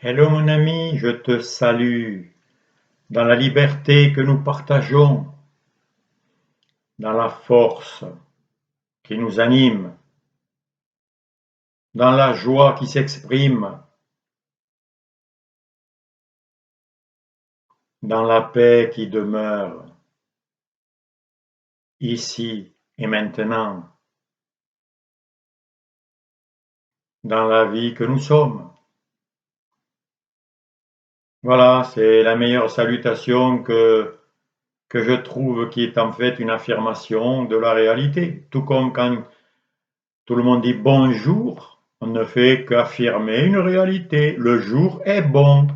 Hello mon ami, je te salue dans la liberté que nous partageons, dans la force qui nous anime, dans la joie qui s'exprime, dans la paix qui demeure, ici et maintenant, dans la vie que nous sommes. Voilà, c'est la meilleure salutation que je trouve qui est en fait une affirmation de la réalité. Tout comme quand tout le monde dit bonjour, on ne fait qu'affirmer une réalité. Le jour est bon.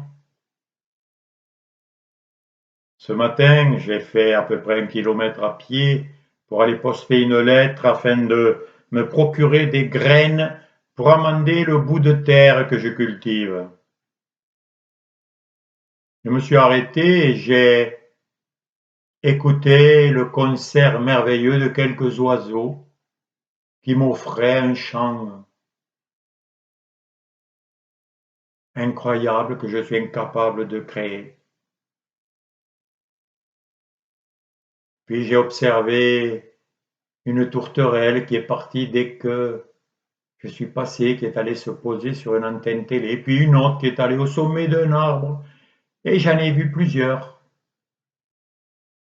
Ce matin, j'ai fait à peu près 1 kilomètre à pied pour aller poster une lettre afin de me procurer des graines pour amender le bout de terre que je cultive. Je me suis arrêté et j'ai écouté le concert merveilleux de quelques oiseaux qui m'offraient un chant incroyable que je suis incapable de créer. Puis j'ai observé une tourterelle qui est partie dès que je suis passé, qui est allée se poser sur une antenne télé, puis une autre qui est allée au sommet d'un arbre, et j'en ai vu plusieurs.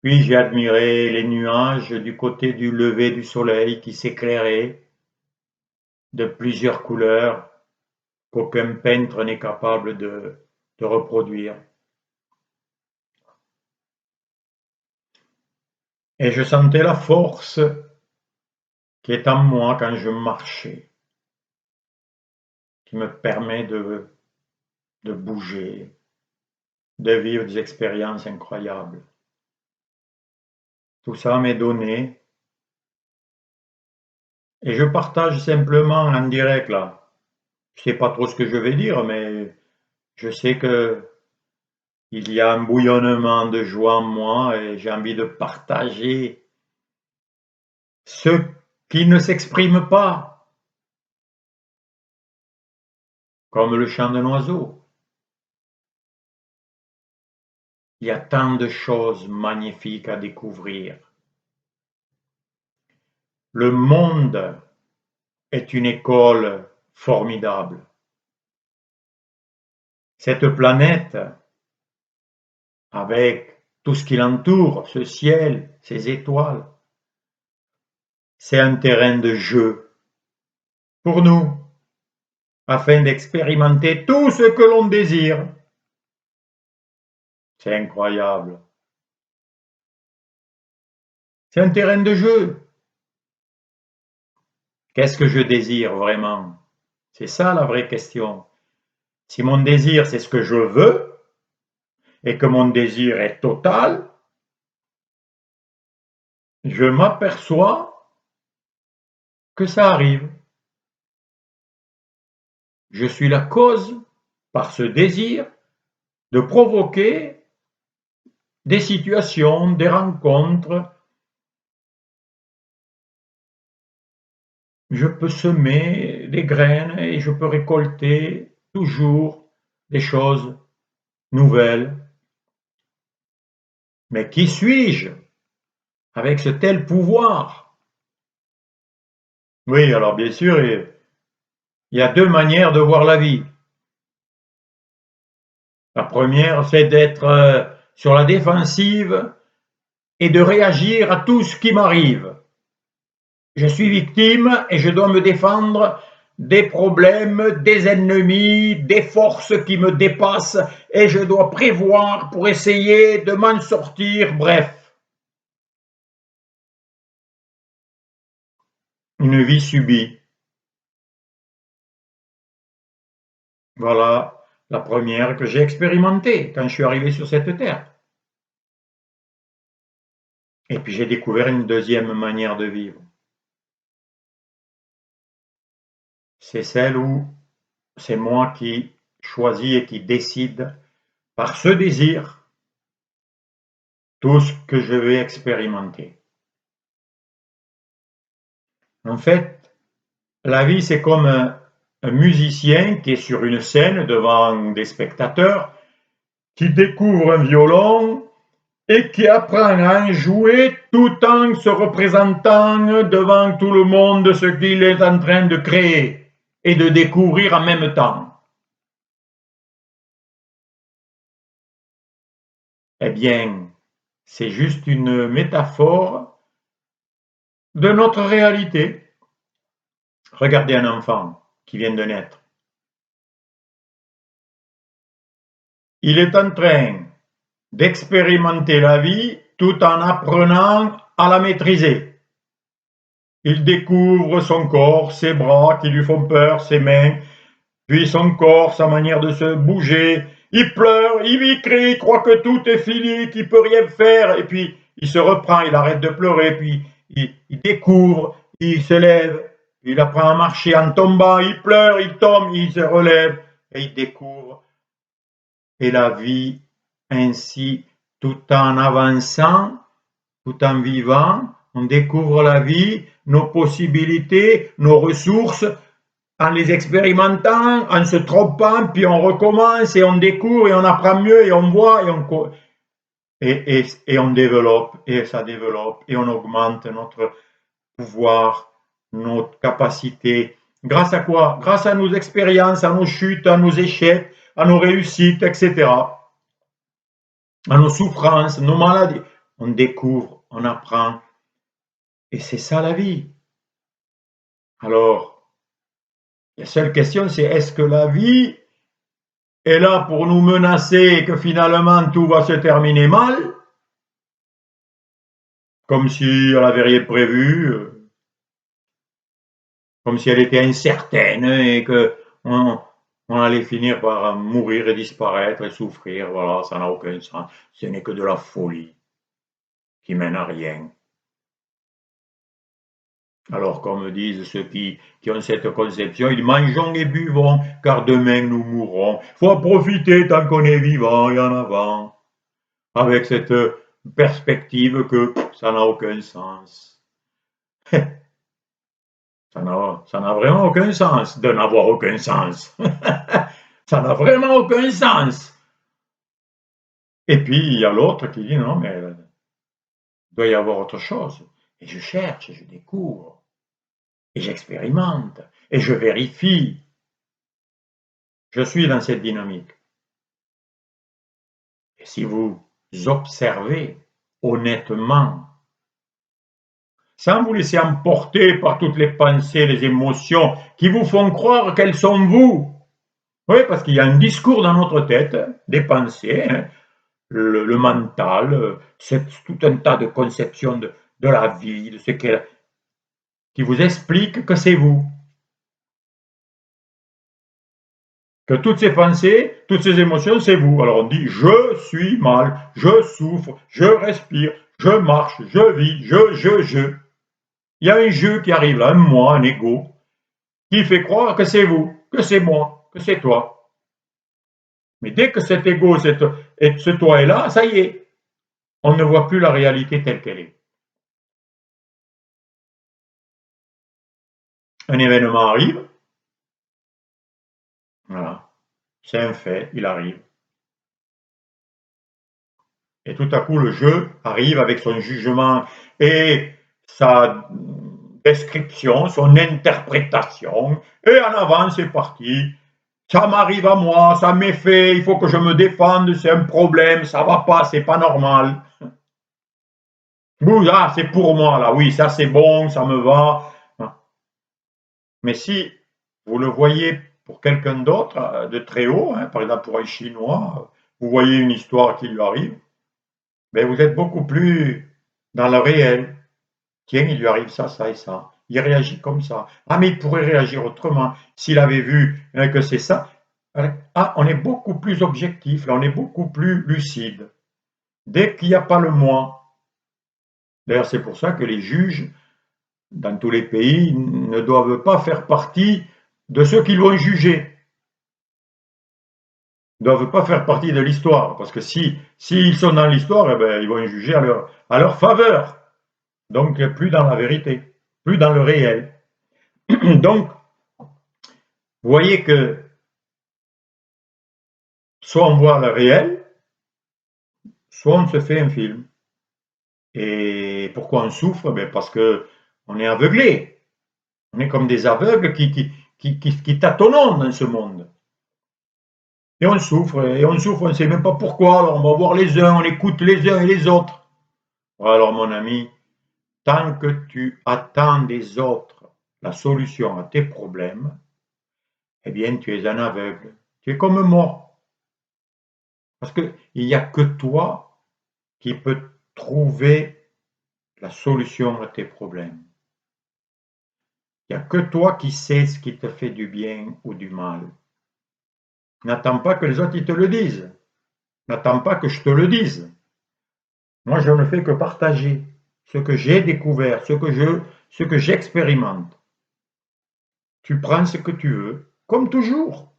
Puis j'ai admiré les nuages du côté du lever du soleil qui s'éclairaient de plusieurs couleurs qu'aucun peintre n'est capable de reproduire. Et je sentais la force qui est en moi quand je marchais, qui me permet de bouger, de vivre des expériences incroyables. Tout ça m'est donné et je partage simplement en direct là. Je sais pas trop ce que je vais dire, mais je sais que il y a un bouillonnement de joie en moi et j'ai envie de partager ce qui ne s'exprime pas, comme le chant d'un oiseau. Il y a tant de choses magnifiques à découvrir. Le monde est une école formidable. Cette planète, avec tout ce qui l'entoure, ce ciel, ces étoiles, c'est un terrain de jeu pour nous, afin d'expérimenter tout ce que l'on désire. C'est incroyable. C'est un terrain de jeu. Qu'est-ce que je désire vraiment? C'est ça la vraie question. Si mon désir, c'est ce que je veux, et que mon désir est total, je m'aperçois que ça arrive. Je suis la cause, par ce désir, de provoquer des situations, des rencontres. Je peux semer des graines et je peux récolter toujours des choses nouvelles. Mais qui suis-je avec ce tel pouvoir? Oui, alors bien sûr, il y a deux manières de voir la vie. La première, c'est d'être sur la défensive et de réagir à tout ce qui m'arrive. Je suis victime et je dois me défendre des problèmes, des ennemis, des forces qui me dépassent et je dois prévoir pour essayer de m'en sortir, bref. Une vie subie. Voilà la première que j'ai expérimentée quand je suis arrivé sur cette terre. Et puis j'ai découvert une deuxième manière de vivre. C'est celle où c'est moi qui choisis et qui décide par ce désir tout ce que je vais expérimenter. En fait, la vie c'est comme un musicien qui est sur une scène devant des spectateurs, qui découvre un violon et qui apprend à en jouer tout en se représentant devant tout le monde ce qu'il est en train de créer et de découvrir en même temps. Eh bien, c'est juste une métaphore de notre réalité. Regardez un enfant qui vient de naître. Il est en train d'expérimenter la vie tout en apprenant à la maîtriser. Il découvre son corps, ses bras qui lui font peur, ses mains, puis son corps, sa manière de se bouger. Il pleure, il crie, il croit que tout est fini, qu'il peut rien faire, et puis il se reprend, il arrête de pleurer, puis il découvre, il se lève, il apprend à marcher en tombant, il pleure, il tombe, il se relève, et il découvre. Et la vie ainsi, tout en avançant, tout en vivant, on découvre la vie, nos possibilités, nos ressources, en les expérimentant, en se trompant, puis on recommence et on découvre et on apprend mieux et on voit et on développe et ça développe et on augmente notre pouvoir, notre capacité. Grâce à quoi? Grâce à nos expériences, à nos chutes, à nos échecs, à nos réussites, etc. À nos souffrances, nos maladies. On découvre, on apprend. Et c'est ça la vie. Alors, la seule question, c'est est-ce que la vie est là pour nous menacer et que finalement tout va se terminer mal, comme si elle n'avait rien prévu, comme si elle était incertaine et qu'on allait finir par mourir et disparaître et souffrir. Voilà, ça n'a aucun sens. Ce n'est que de la folie qui mène à rien. Alors, comme disent ceux qui ont cette conception, ils mangeons et buvons, car demain nous mourrons. Il faut en profiter tant qu'on est vivant et en avant, avec cette perspective que ça n'a aucun sens. Ça n'a vraiment aucun sens de n'avoir aucun sens. Ça n'a vraiment aucun sens. Et puis, il y a l'autre qui dit non, mais il doit y avoir autre chose. Et je cherche, et je découvre, et j'expérimente, et je vérifie. Je suis dans cette dynamique. Et si vous observez honnêtement, sans vous laisser emporter par toutes les pensées, les émotions qui vous font croire qu'elles sont vous. Oui, parce qu'il y a un discours dans notre tête, des pensées, hein, le mental, c'est tout un tas de conceptions de la vie, de ce qu'elle, qui vous explique que c'est vous. Que toutes ces pensées, toutes ces émotions, c'est vous. Alors on dit je suis mal, je souffre, je respire, je marche, je vis, je. Il y a un je qui arrive là, un moi, un ego, qui fait croire que c'est vous, que c'est moi, que c'est toi. Mais dès que cet ego, ce toi est là, ça y est, on ne voit plus la réalité telle qu'elle est. Un événement arrive, voilà, c'est un fait, il arrive. Et tout à coup, le jeu arrive avec son jugement et sa description, son interprétation, et en avant, c'est parti. Ça m'arrive à moi, ça m'est fait, il faut que je me défende, c'est un problème, ça va pas, c'est pas normal. Ah, c'est pour moi, là, oui, ça c'est bon, ça me va. Mais si vous le voyez pour quelqu'un d'autre, de très haut, hein, par exemple pour un Chinois, vous voyez une histoire qui lui arrive, mais vous êtes beaucoup plus dans le réel. Tiens, il lui arrive ça, ça et ça. Il réagit comme ça. Ah, mais il pourrait réagir autrement s'il avait vu que c'est ça. Ah, on est beaucoup plus objectif, là, on est beaucoup plus lucide. Dès qu'il n'y a pas le moi. D'ailleurs, c'est pour ça que les juges, dans tous les pays, ne doivent pas faire partie de ceux qui vont juger. Ils ne doivent pas faire partie de l'histoire. Parce que s'ils sont dans l'histoire, eh ben, ils vont juger à leur faveur. Donc, plus dans la vérité, plus dans le réel. Donc, Vous voyez que soit on voit le réel, soit on se fait un film. Et pourquoi on souffre? Ben parce que on est aveuglé. On est comme des aveugles qui tâtonnent dans ce monde. Et on souffre, on ne sait même pas pourquoi. Alors on va voir les uns, on écoute les uns et les autres. Alors mon ami, tant que tu attends des autres la solution à tes problèmes, eh bien tu es un aveugle. Tu es comme moi. Parce qu'il n'y a que toi qui peux trouver la solution à tes problèmes. Il n'y a que toi qui sais ce qui te fait du bien ou du mal. N'attends pas que les autres ils te le disent. N'attends pas que je te le dise. Moi, je ne fais que partager ce que j'ai découvert, ce que j'expérimente. Tu prends ce que tu veux, comme toujours.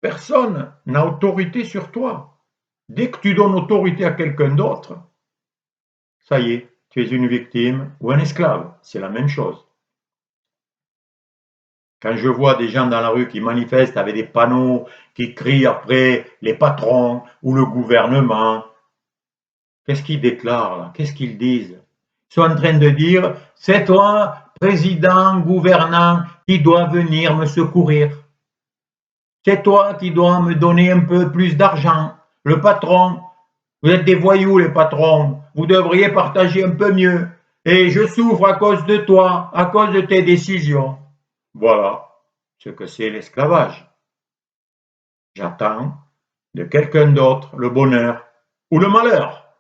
Personne n'a autorité sur toi. Dès que tu donnes autorité à quelqu'un d'autre, ça y est, tu es une victime ou un esclave. C'est la même chose. Quand je vois des gens dans la rue qui manifestent avec des panneaux, qui crient après les patrons ou le gouvernement, qu'est-ce qu'ils déclarent là? Qu'est-ce qu'ils disent? Ils sont en train de dire, c'est toi, président, gouvernant, qui dois venir me secourir. C'est toi qui dois me donner un peu plus d'argent. Le patron, vous êtes des voyous les patrons, vous devriez partager un peu mieux. Et je souffre à cause de toi, à cause de tes décisions. Voilà ce que c'est l'esclavage. J'attends de quelqu'un d'autre le bonheur ou le malheur.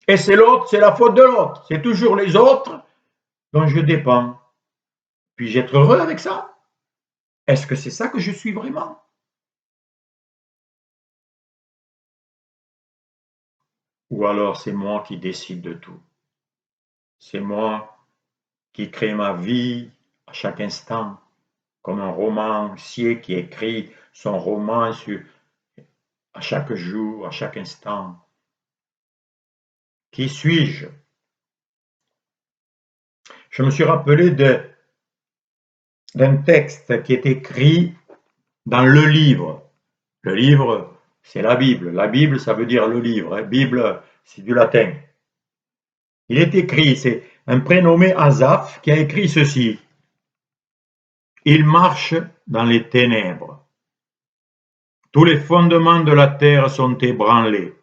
Et c'est l'autre, c'est la faute de l'autre. C'est toujours les autres dont je dépends. Puis-je être heureux avec ça? Est-ce que c'est ça que je suis vraiment? Ou alors c'est moi qui décide de tout? C'est moi qui crée ma vie à chaque instant, comme un romancier qui écrit son roman à chaque jour, à chaque instant. Qui suis-je? Je me suis rappelé d'un texte qui est écrit dans le livre. Le livre, c'est la Bible. La Bible, ça veut dire le livre. Bible, c'est du latin. Il est écrit, c'est un prénommé Asaph qui a écrit ceci. Il marche dans les ténèbres. Tous les fondements de la terre sont ébranlés.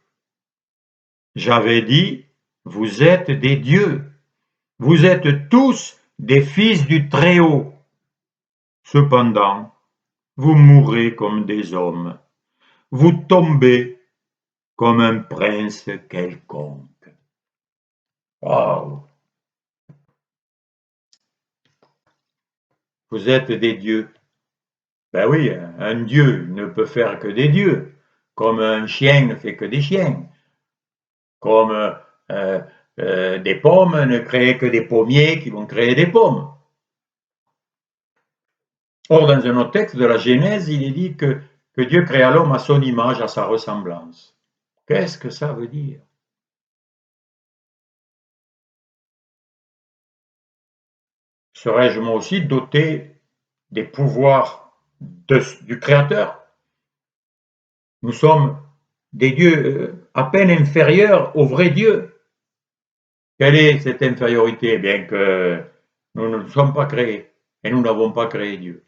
J'avais dit, vous êtes des dieux. Vous êtes tous des fils du Très-Haut. Cependant, vous mourrez comme des hommes. Vous tombez comme un prince quelconque. Waouh! Vous êtes des dieux. Ben oui, un dieu ne peut faire que des dieux, comme un chien ne fait que des chiens, comme des pommes ne créent que des pommiers qui vont créer des pommes. Or, dans un autre texte de la Genèse, il est dit que Dieu créa l'homme à son image, à sa ressemblance. Qu'est-ce que ça veut dire? Serais-je moi aussi doté des pouvoirs du Créateur? Nous sommes des dieux à peine inférieurs au vrai Dieu. Quelle est cette infériorité? Eh bien que nous ne sommes pas créés et nous n'avons pas créé Dieu.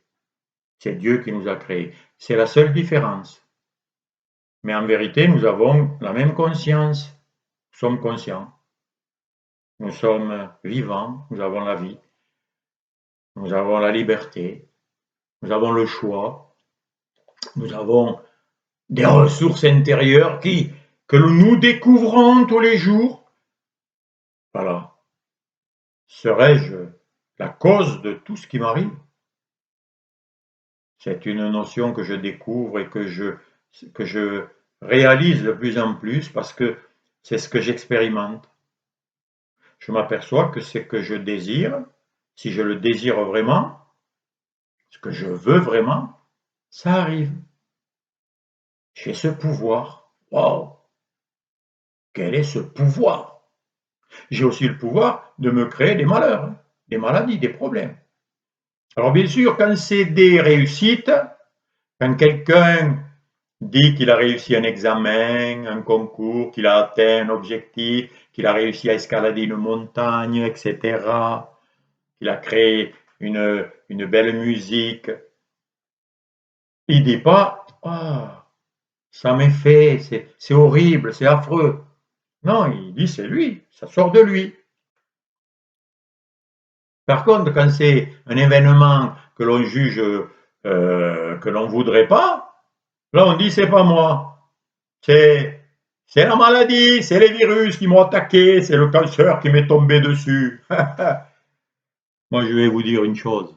C'est Dieu qui nous a créés. C'est la seule différence. Mais en vérité, nous avons la même conscience. Nous sommes conscients. Nous sommes vivants. Nous avons la vie. Nous avons la liberté. Nous avons le choix. Nous avons des ressources intérieures que nous découvrons tous les jours. Voilà. Serais-je la cause de tout ce qui m'arrive? C'est une notion que je découvre et que je réalise de plus en plus parce que c'est ce que j'expérimente. Je m'aperçois que ce que je désire, si je le désire vraiment, ce que je veux vraiment, ça arrive. J'ai ce pouvoir. Waouh! Quel est ce pouvoir? J'ai aussi le pouvoir de me créer des malheurs, des maladies, des problèmes. Alors bien sûr, quand c'est des réussites, quand quelqu'un dit qu'il a réussi un examen, un concours, qu'il a atteint un objectif, qu'il a réussi à escalader une montagne, etc., qu'il a créé une belle musique, il ne dit pas ah, ça m'est fait, c'est horrible, c'est affreux. Non, il dit c'est lui, ça sort de lui. Par contre, quand c'est un événement que l'on juge, que l'on ne voudrait pas, là on dit c'est pas moi. C'est c'est la maladie, c'est les virus qui m'ont attaqué, c'est le cancer qui m'est tombé dessus. Moi, je vais vous dire une chose.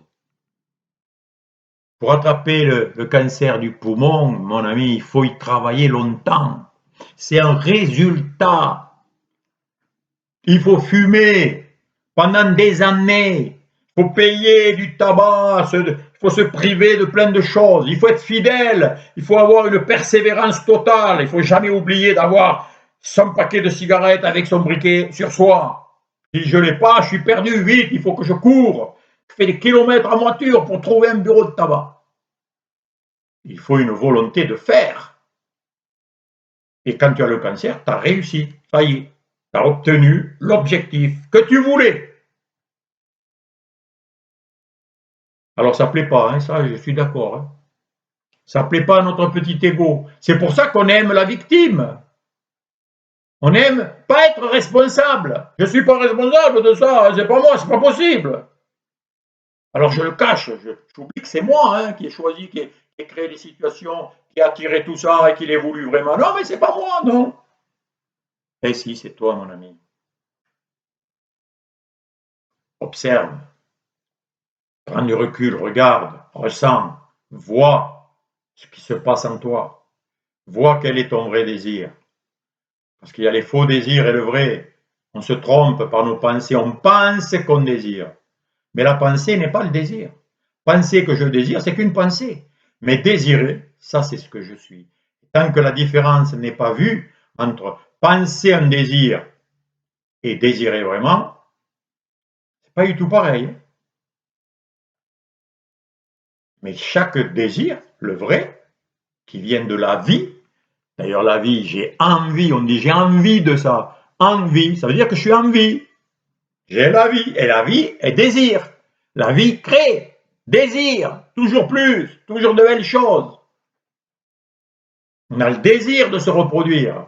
Pour attraper le cancer du poumon, mon ami, il faut y travailler longtemps. C'est un résultat. Il faut fumer pendant des années. Il faut payer du tabac, il faut se priver de plein de choses. Il faut être fidèle. Il faut avoir une persévérance totale. Il ne faut jamais oublier d'avoir son paquet de cigarettes avec son briquet sur soi. Si je ne l'ai pas, je suis perdu. Vite, il faut que je cours. Je fais des kilomètres en voiture pour trouver un bureau de tabac. Il faut une volonté de faire. Et quand tu as le cancer, tu as réussi. Ça y est, tu as obtenu l'objectif que tu voulais. Alors ça ne plaît pas, hein, ça je suis d'accord. Hein. Ça ne plaît pas à notre petit ego. C'est pour ça qu'on aime la victime. On n'aime pas être responsable. Je ne suis pas responsable de ça, c'est pas moi, c'est pas possible. Alors je le cache, j'oublie que c'est moi hein, qui ai choisi, qui ai créé des situations, qui a attiré tout ça et qui l'ai voulu vraiment. Non, mais c'est pas moi, non. Eh si, c'est toi, mon ami. Observe, prends du recul, regarde, ressens, vois ce qui se passe en toi. Vois quel est ton vrai désir. Parce qu'il y a les faux désirs et le vrai. On se trompe par nos pensées, on pense qu'on désire. Mais la pensée n'est pas le désir. Penser que je désire, c'est qu'une pensée. Mais désirer, ça c'est ce que je suis. Tant que la différence n'est pas vue entre penser un désir et désirer vraiment, c'est pas du tout pareil. Mais chaque désir, le vrai, qui vient de la vie, d'ailleurs la vie, j'ai envie, on dit j'ai envie de ça. Envie, ça veut dire que je suis en vie. J'ai la vie, et la vie est désir. La vie crée, désir, toujours plus, toujours de belles choses. On a le désir de se reproduire.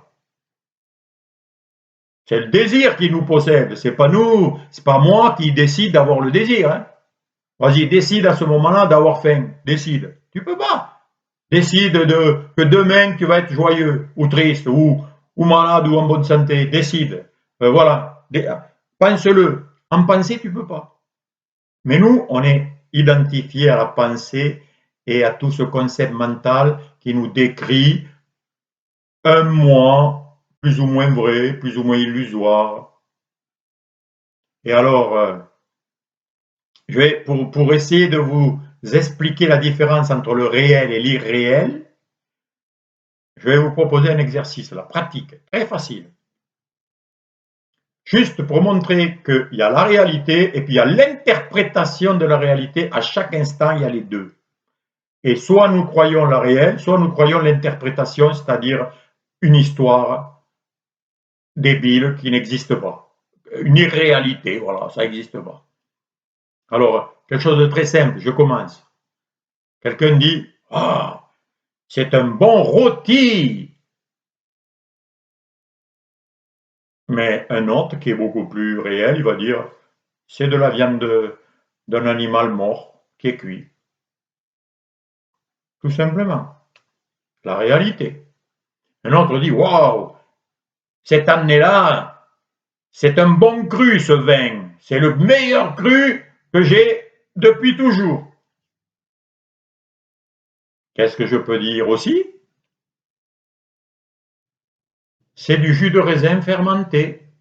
C'est le désir qui nous possède, c'est pas nous, c'est pas moi qui décide d'avoir le désir. Hein. Vas-y, décide à ce moment-là d'avoir faim. Décide. Tu peux pas. Décide que demain tu vas être joyeux ou triste ou malade ou en bonne santé. Décide. Voilà. Pense-le. En penser, tu peux pas. Mais nous, on est identifié à la pensée et à tout ce concept mental qui nous décrit un moi plus ou moins vrai, plus ou moins illusoire. Et alors, je vais, pour essayer de vous expliquer la différence entre le réel et l'irréel, je vais vous proposer un exercice, la pratique, très facile. Juste pour montrer qu'il y a la réalité et puis il y a l'interprétation de la réalité. À chaque instant, il y a les deux. Et soit nous croyons la réelle, soit nous croyons l'interprétation, c'est-à-dire une histoire débile qui n'existe pas. Une irréalité, voilà, ça n'existe pas. Alors, quelque chose de très simple, je commence. Quelqu'un dit ah, c'est un bon rôti. Mais un autre qui est beaucoup plus réel, il va dire c'est de la viande d'un animal mort qui est cuit. Tout simplement. La réalité. Un autre dit waouh, cette année-là, c'est un bon cru ce vin. C'est le meilleur cru que j'ai depuis toujours. Qu'est-ce que je peux dire aussi? C'est du jus de raisin fermenté.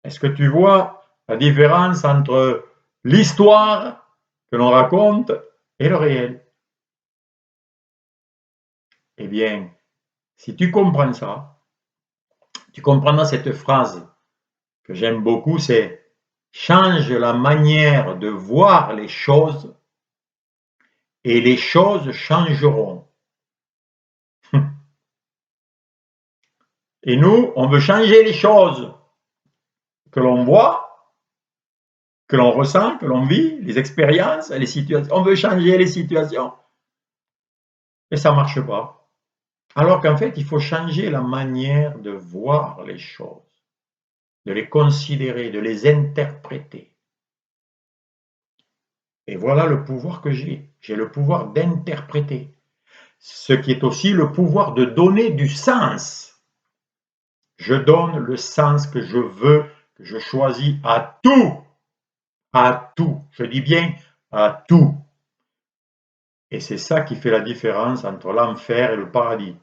Est-ce que tu vois la différence entre l'histoire que l'on raconte et le réel? Eh bien, si tu comprends ça, tu comprendras cette phrase que j'aime beaucoup, c'est change la manière de voir les choses et les choses changeront. Et nous, on veut changer les choses que l'on voit, que l'on ressent, que l'on vit, les expériences, les situations. On veut changer les situations et ça ne marche pas. Alors qu'en fait, il faut changer la manière de voir les choses, de les considérer, de les interpréter. Et voilà le pouvoir que j'ai. J'ai le pouvoir d'interpréter, ce qui est aussi le pouvoir de donner du sens. Je donne le sens que je veux, que je choisis à tout. À tout. Je dis bien à tout. Et c'est ça qui fait la différence entre l'enfer et le paradis.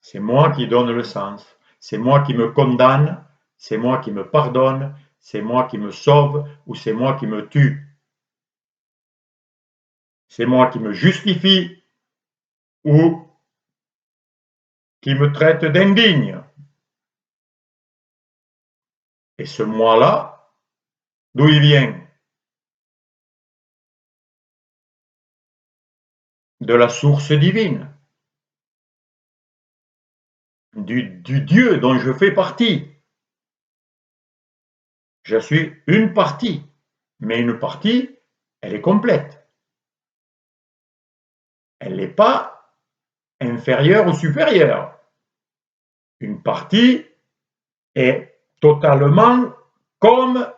C'est moi qui donne le sens. C'est moi qui me condamne. C'est moi qui me pardonne. C'est moi qui me sauve ou c'est moi qui me tue. C'est moi qui me justifie ou qui me traite d'indigne. Et ce moi-là, d'où il vient? De la source divine, du Dieu dont je fais partie. Je suis une partie, mais une partie, elle est complète. Elle n'est pas inférieure ou supérieure. Une partie est totalement comme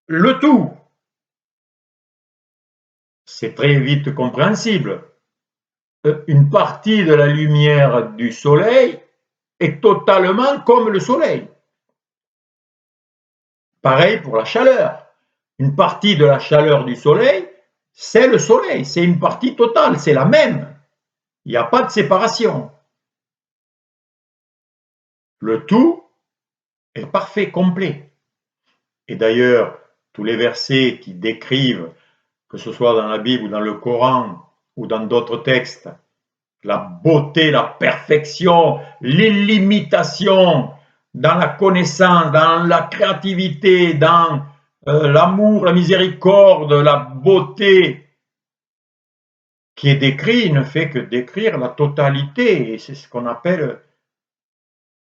le tout. C'est très vite compréhensible. Une partie de la lumière du soleil est totalement comme le soleil. Pareil pour la chaleur. Une partie de la chaleur du soleil, c'est le soleil, c'est une partie totale, c'est la même. Il n'y a pas de séparation. Le tout est parfait, complet. Et d'ailleurs, tous les versets qui décrivent, que ce soit dans la Bible ou dans le Coran ou dans d'autres textes, la beauté, la perfection, l'illimitation dans la connaissance, dans la créativité, dans l'amour, la miséricorde, la beauté qui est décrit ne fait que décrire la totalité, et c'est ce qu'on appelle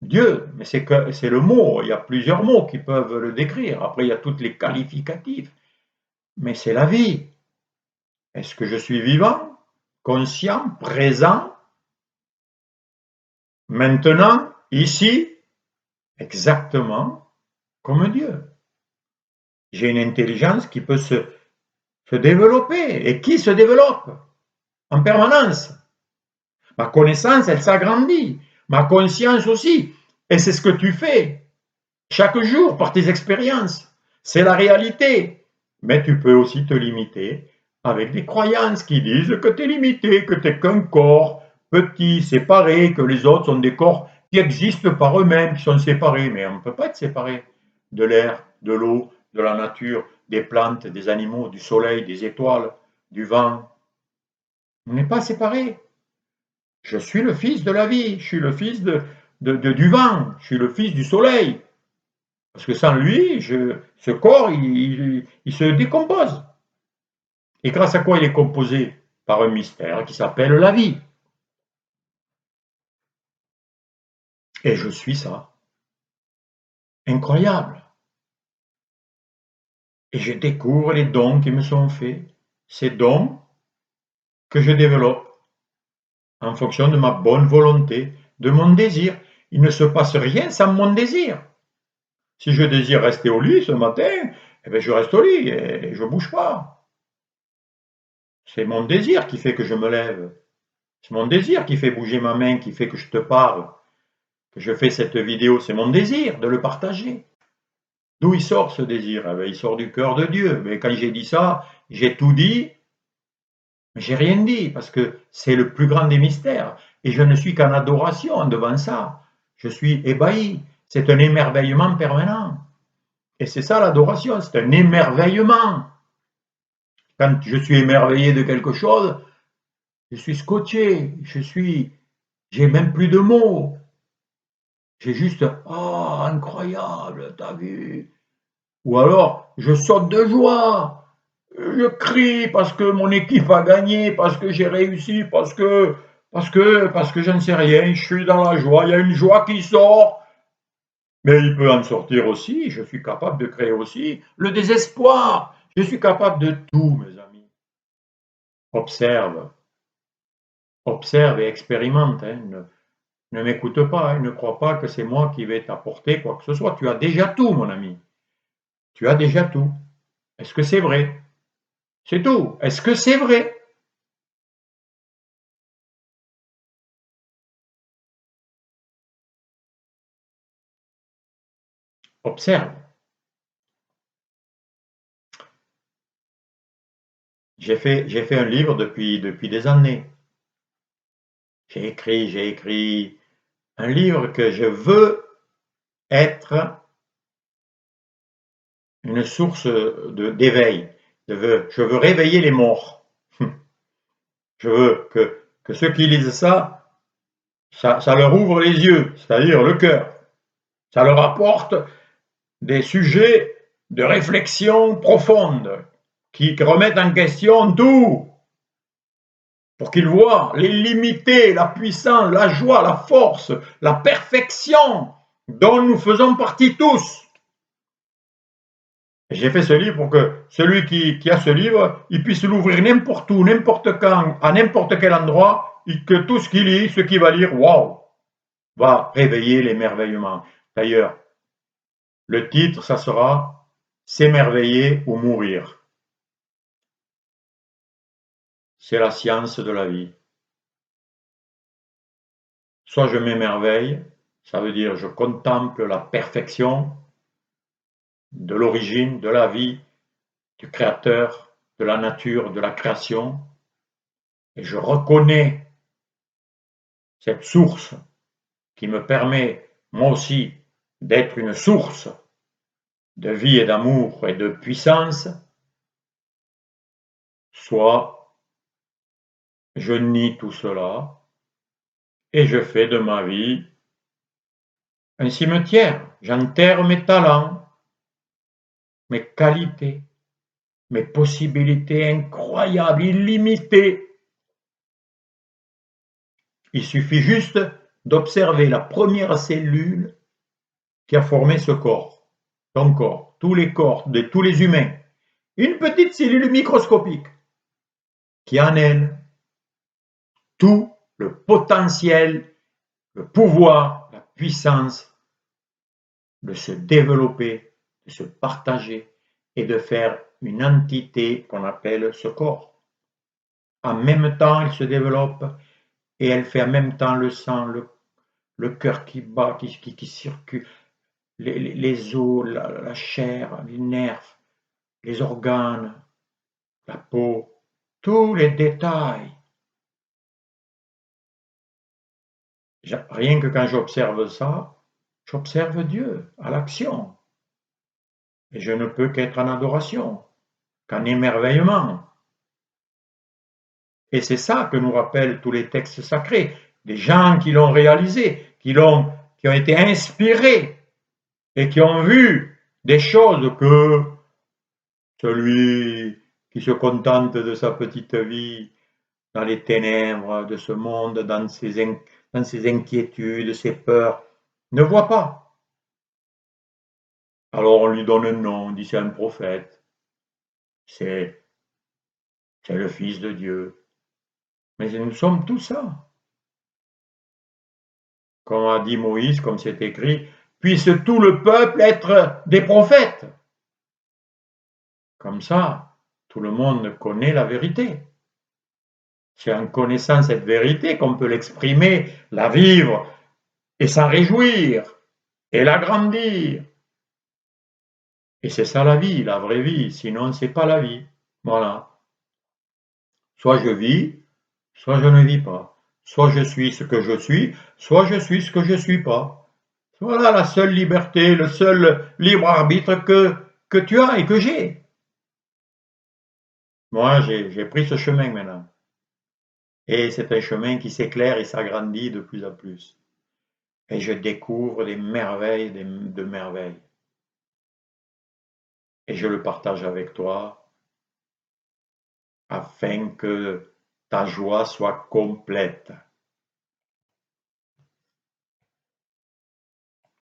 Dieu. Mais c'est le mot, il y a plusieurs mots qui peuvent le décrire. Après, il y a toutes les qualificatifs, mais c'est la vie. Est-ce que je suis vivant, conscient, présent, maintenant, ici, exactement comme Dieu? J'ai une intelligence qui peut se développer, et qui se développe en permanence. Ma connaissance, elle s'agrandit, ma conscience aussi, et c'est ce que tu fais chaque jour par tes expériences. C'est la réalité, mais tu peux aussi te limiter avec des croyances qui disent que tu es limité, que tu n'es qu'un corps petit, séparé, que les autres sont des corps qui existent par eux-mêmes, qui sont séparés, mais on ne peut pas être séparé de l'air, de l'eau, de la nature, des plantes, des animaux, du soleil, des étoiles, du vent. On n'est pas séparés. Je suis le fils de la vie, je suis le fils du vent, je suis le fils du soleil. Parce que sans lui, ce corps, il se décompose. Et grâce à quoi il est composé? Par un mystère qui s'appelle la vie. Et je suis ça. Incroyable. Et je découvre les dons qui me sont faits. Ces dons que je développe en fonction de ma bonne volonté, de mon désir. Il ne se passe rien sans mon désir. Si je désire rester au lit ce matin, eh bien je reste au lit et je ne bouge pas. C'est mon désir qui fait que je me lève. C'est mon désir qui fait bouger ma main, qui fait que je te parle, que je fais cette vidéo. C'est mon désir de le partager. D'où il sort ce désir? Eh bien, il sort du cœur de Dieu. Mais quand j'ai dit ça, j'ai tout dit, mais j'ai rien dit, parce que c'est le plus grand des mystères. Et je ne suis qu'en adoration devant ça. Je suis ébahi. C'est un émerveillement permanent. Et c'est ça l'adoration, c'est un émerveillement. Quand je suis émerveillé de quelque chose, je suis scotché, j'ai même plus de mots. J'ai juste oh, incroyable, t'as vu? Ou alors, je saute de joie, je crie parce que mon équipe a gagné, parce que j'ai réussi, parce que je ne sais rien, je suis dans la joie, il y a une joie qui sort. Mais il peut en sortir aussi, je suis capable de créer aussi le désespoir. Je suis capable de tout, mes amis. Observe, observe et expérimente. Hein. Ne m'écoute pas, hein. Ne crois pas que c'est moi qui vais t'apporter quoi que ce soit. Tu as déjà tout, mon ami. Tu as déjà tout. Est-ce que c'est vrai? C'est tout. Est-ce que c'est vrai? Observe. J'ai fait un livre depuis des années. J'ai écrit un livre que je veux être une source d'éveil. Je veux réveiller les morts. Je veux que ceux qui lisent ça leur ouvre les yeux, c'est-à-dire le cœur. Ça leur apporte des sujets de réflexion profonde qui remettent en question tout pour qu'ils voient l'illimité, la puissance, la joie, la force, la perfection dont nous faisons partie tous. J'ai fait ce livre pour que celui qui a ce livre, il puisse l'ouvrir n'importe où, n'importe quand, à n'importe quel endroit, et que tout ce qu'il lit, ce qu'il va lire, waouh, va réveiller l'émerveillement. D'ailleurs, le titre, ça sera S'émerveiller ou mourir. C'est la science de la vie. Soit je m'émerveille, ça veut dire je contemple la perfection de l'origine, de la vie, du créateur, de la nature, de la création, et je reconnais cette source qui me permet, moi aussi, d'être une source de vie et d'amour et de puissance, soit je nie tout cela et je fais de ma vie un cimetière. J'enterre mes talents, mes qualités, mes possibilités incroyables, illimitées. Il suffit juste d'observer la première cellule qui a formé ce corps, ton corps, tous les corps de tous les humains. Une petite cellule microscopique qui a en elle tout le potentiel, le pouvoir, la puissance de se développer, de se partager et de faire une entité qu'on appelle ce corps. En même temps, elle se développe et elle fait en même temps le sang, le cœur qui bat, qui circule, les os, la chair, les nerfs, les organes, la peau, tous les détails. Rien que quand j'observe ça, j'observe Dieu à l'action. Et je ne peux qu'être en adoration, qu'en émerveillement. Et c'est ça que nous rappellent tous les textes sacrés, des gens qui l'ont réalisé, qui ont été inspirés et qui ont vu des choses que celui qui se contente de sa petite vie dans les ténèbres de ce monde, dans ses inquiétudes, ses peurs, ne voit pas. Alors on lui donne un nom, on dit c'est un prophète, c'est le Fils de Dieu. Mais nous sommes tous ça. Comme a dit Moïse, comme c'est écrit, puisse tout le peuple être des prophètes. Comme ça, tout le monde connaît la vérité. C'est en connaissant cette vérité qu'on peut l'exprimer, la vivre et s'en réjouir et l'agrandir. Et c'est ça la vie, la vraie vie, sinon c'est pas la vie. Voilà. Soit je vis, soit je ne vis pas. Soit je suis ce que je suis, soit je suis ce que je ne suis pas. Voilà la seule liberté, le seul libre arbitre que tu as et que j'ai. Moi, j'ai pris ce chemin maintenant. Et c'est un chemin qui s'éclaire et s'agrandit de plus en plus. et je découvre des merveilles de merveilles. Et je le partage avec toi afin que ta joie soit complète.